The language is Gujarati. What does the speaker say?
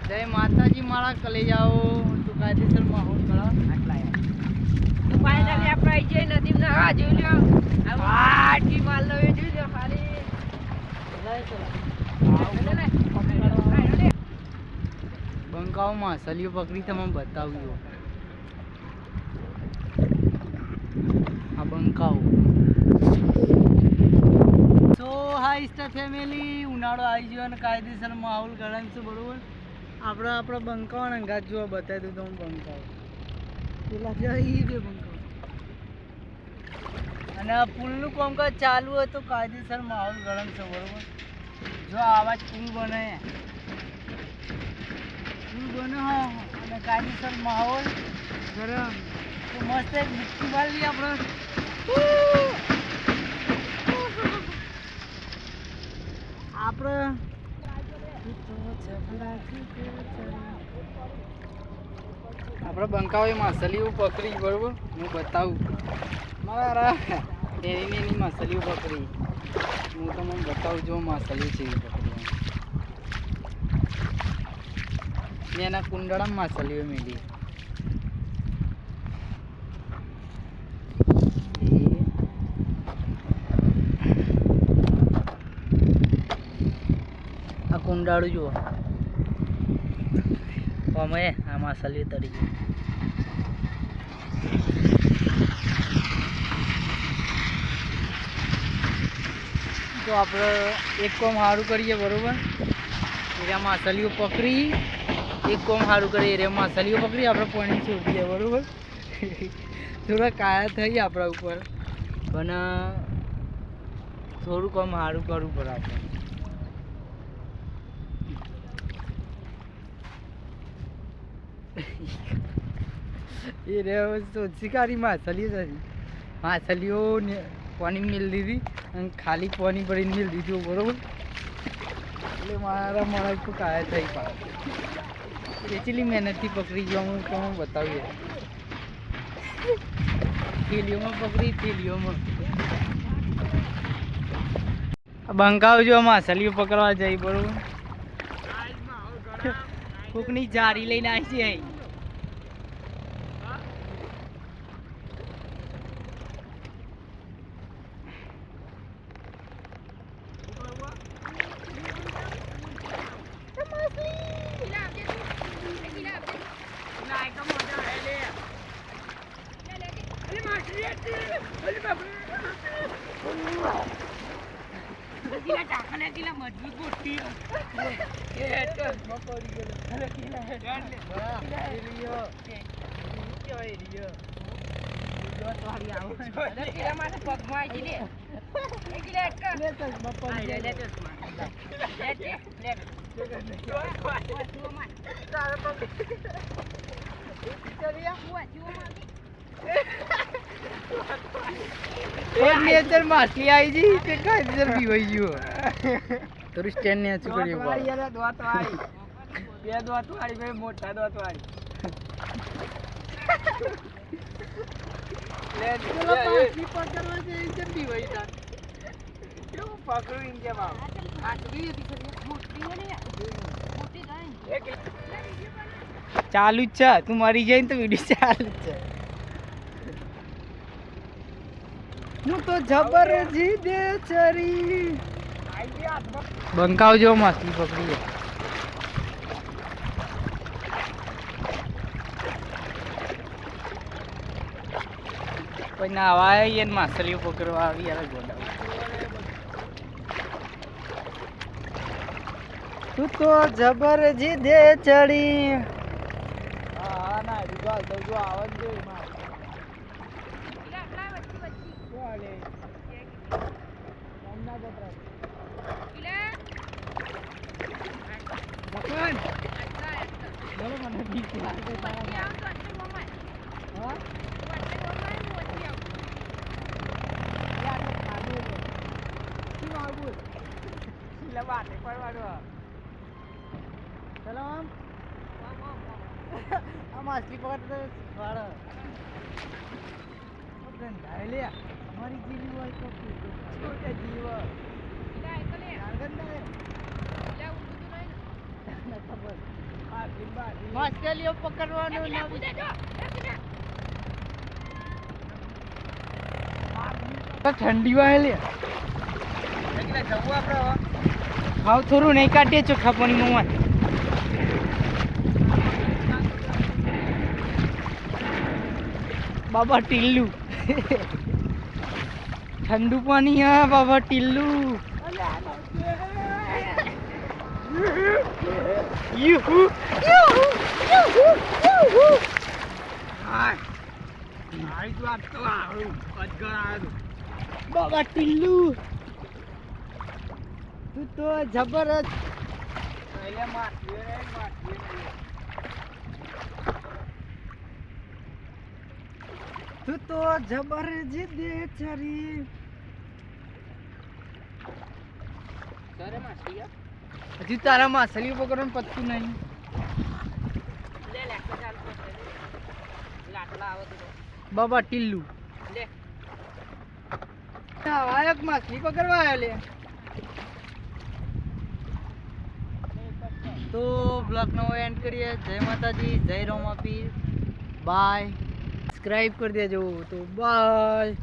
જય માતાજી મારા કલેજાઓ તો કાયદેસર માહોલ કરા આટલા યાર તો ફાઇનલી આપણે આવી જઈ નદીમ ના આ જોઈ લ્યો આટી માલ લવે જોઈ લ્યો ખાલી બંકાઓમાં સલિયો પકડી તમને બતાવ્યું આ બંકાઓ તો હાઈ સ્ટાર ફેમિલી ઉનાળો આવી ગયો અને કાયદેસર માહોલ ગરમ છે બરોબર આપણા બંકાઓ ને અંગાત જોવા બતાવી દઉં તો હું બંકાઓ પેલા જઈ દે બંકાઓ અને આ પુલનું કામકાજ ચાલુ હોય તો કાયદેસર માહોલ ગરમ છે બરોબર જો આવા જ પુલ બને અને કાયદેસર માહોલ ગરમ તો મસ્ત એક મુક્તિ વાળી આપણે આપણે બંકાઓ માછલીઓ પકડી બરોબર હું બતાવું મારા એની માછલીઓ પકડી હું તમને બતાવું જો માછલીઓ છે પકડી મેં એના કુંડાળામાં માછલીઓ મેળી આ કુંડાળું જુઓ અમે આ માછલીઓ તરી ગઈ તો આપણે એક કોમ સારું કરીએ બરોબર એરિયા માછલીઓ પકડી એક કોમ સારું કરીએ એરિયા માછલીઓ પકડી આપણે પાણી છોડીએ બરોબર થોડા કાયા થઈ આપણા ઉપર પણ થોડું કામ સારું કરવું પડે આપણે એ રે તો શિકારી માછલીઓ પાણી મેળ દીધી અને ખાલી પાણી ભરીને મેળ દીધું બરોબર એટલે મારા માણસ તો કાયા થઈ પાડે એટલી મહેનતથી પકડી ગયો હું તમને બતાવીએ થેલીઓમાં પકડી થેલીઓમાં બંકાઓ જો માછલીઓ પકડવા જઈ બરોબર કોકની જારી લઈને આવી છે મજબૂત ગોઠી नेचर माछली आई जी के कायदेसर भी होई जो तो स्टैंड ने अच्छी करी ऊपर यार दवा तो आई ये दवा तो आई भाई मोटा दवा तो आई ले चलो माछली पकड़वा से इनसे भी होई था क्यों पकड़ो इनके बाप माछली ये दिख रही मोटी है नहीं मोटी नहीं चालू छ तू मरी जाए तो वीडियो चालू छ હું તો જબર જીદે ચરી બંકાઓ જો માછલી પકડી કોઈ ના આવાય એને માછલીઓ પકડવા આવી યાર ગોડા તું તો જબર જીદે ચડી હા ના દીવાલ તો જો આવન જોઈ માં माछली पकड़ते हमारी जीवी हुआ जीव खबर માછલીઓ પકડવાનું એ ના કૂદે જો, એ કૂદે. ઠંડી વાય લે હાવ થોડું નહીં કાઢીએ ચોખ્ખા પાણીમાં બાબા ટીલ્લુ ઠંડુ પાણી હા બાબા ટીલ્લુ યુહુ યુહુ યુહુ યુહુ બાબા ટીલ્લુ તું તો જબરજસ્ત તું તો જબરજસ્ત દે ચરી હજુ તારા માછલીઓ પકડવાનું પત્તું નહીં લે લે ચાલ પોતે લે. લાટલા આવો તો બાબા ટીલ્લુ લે. આયક માછલી પકડવા આવ્યો લે તો બ્લોગનો એન્ડ કરીએ જય માતાજી જય રોમાપીર બાય સબસ્ક્રાઈબ કરી દેજો તો બાય